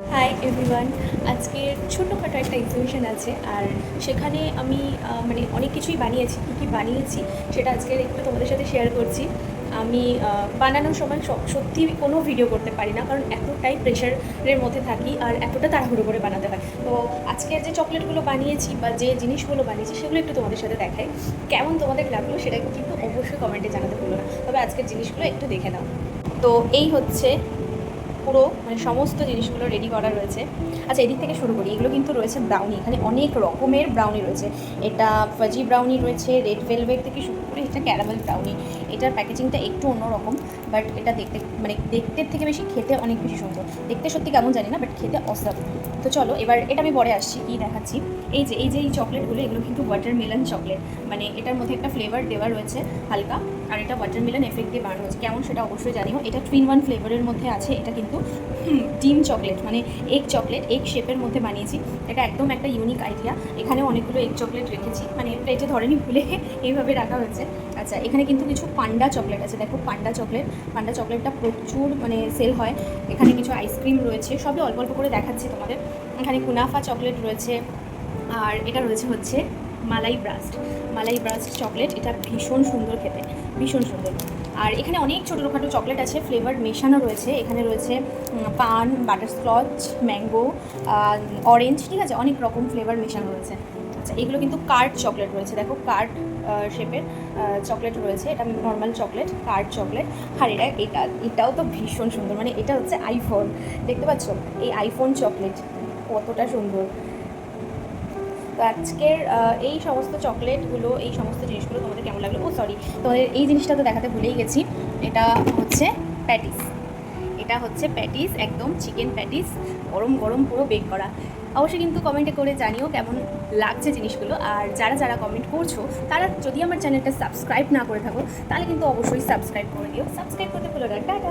Hi everyone. আজকের ছোট্টখাটো একটা exhibition আছে, আর সেখানে আমি মানে অনেক কিছুই বানিয়েছি। কী কী বানিয়েছি সেটা আজকের একটু তোমাদের সাথে শেয়ার করছি। আমি বানানোর সময় সত্যি কোনো ভিডিও করতে পারি না, কারণ এতটাই প্রেশারের মধ্যে থাকি আর এতটা তাড়াহুড়ো করে বানাতে হয়। তো আজকের যে চকলেটগুলো বানিয়েছি বা যে জিনিসগুলো বানিয়েছি সেগুলো একটু তোমাদের সাথে দেখাই। কেমন তোমাদের লাগলো সেটা কিন্তু অবশ্যই কমেন্টে জানাতে ভুলো না। তবে আজকের জিনিসগুলো একটু দেখে নাও। তো এই হচ্ছে পুরো মানে সমস্ত জিনিসগুলো রেডি করা রয়েছে। আচ্ছা, এদিক থেকে শুরু করি। এগুলো কিন্তু রয়েছে ব্রাউনি, এখানে অনেক রকমের ব্রাউনি রয়েছে। এটা ফাজি ব্রাউনি রয়েছে, রেড ভেলভেট থেকে শুরু করে এটা ক্যারামেল ব্রাউনি। এটার প্যাকেজিংটা একটু অন্যরকম, বাট এটা দেখতে মানে দেখতে থেকে বেশি খেতে অনেক বেশি সুন্দর। দেখতে সত্যি কেমন জানি না, বাট খেতে অসাম। তো চলো এবার এটা আমি পরে আসছি, কী দেখাচ্ছি। এই চকলেটগুলো, এগুলো কিন্তু ওয়াটারমেলন চকলেট। মানে এটার মধ্যে একটা ফ্লেভার দেওয়া রয়েছে হালকা, আর এটা ওয়াটারমেলন এফেক্ট দিয়ে বানানো হয়েছে। কেমন সেটা অবশ্যই জানিও। এটা 3-in-1 ফ্লেভারের মধ্যে আছে। এটা কিন্তু ডিম চকলেট, মানে এগ চকলেট, এগ শেপের মধ্যে বানিয়েছি। এটা একদম একটা ইউনিক আইডিয়া। এখানে অনেকগুলো এগ চকলেট রেখেছি, মানে প্লেটে ধরেনি, ভুলে এইভাবে রাখা হয়েছে। আচ্ছা, এখানে কিন্তু কিছু পান্ডা চকলেট আছে। দেখো, পান্ডা চকলেটটা প্রচুর মানে সেল হয়। এখানে কিছু আইসক্রিম রয়েছে, সবই অল্প অল্প করে দেখাচ্ছি তোমাদের। এখানে কুনাফা চকলেট রয়েছে, আর এটা রয়েছে হচ্ছে মালাই ব্রাস্ট চকলেট। এটা ভীষণ সুন্দর খেতে, ভীষণ সুন্দর। আর এখানে অনেক ছোটোখাটো চকলেট আছে, ফ্লেভার মেশানো রয়েছে। এখানে রয়েছে পান, বাটারস্কচ, ম্যাঙ্গো, অরেঞ্জ, ঠিক আছে, অনেক রকম ফ্লেভার মেশানো রয়েছে। আচ্ছা, এগুলো কিন্তু কার্ড চকলেট রয়েছে। দেখো, কার্ড শেপের চকলেট রয়েছে। এটা নর্মাল চকলেট, কার্ড চকলেট। আর এটাও তো ভীষণ সুন্দর। মানে এটা হচ্ছে আইফোন, দেখতে পাচ্ছ? এই আইফোন চকলেট কতটা সুন্দর। তো আজকের এই সমস্ত চকলেটগুলো, এই সমস্ত জিনিসগুলো তোমাদের কেমন লাগলো? সরি, তোমাদের এই জিনিসটা তো দেখাতে ভুলেই গেছি। এটা হচ্ছে প্যাটিস। একদম চিকেন প্যাটিস, গরম গরম পুরো বেক করা। অবশ্যই কিন্তু কমেন্টে করে জানিও কেমন লাগছে জিনিসগুলো। আর যারা যারা কমেন্ট করছো, তারা যদি আমার চ্যানেলটা সাবস্ক্রাইব না করে থাকো, তাহলে কিন্তু অবশ্যই সাবস্ক্রাইব করে দিও। সাবস্ক্রাইব করতে ভুলো না। টাটা।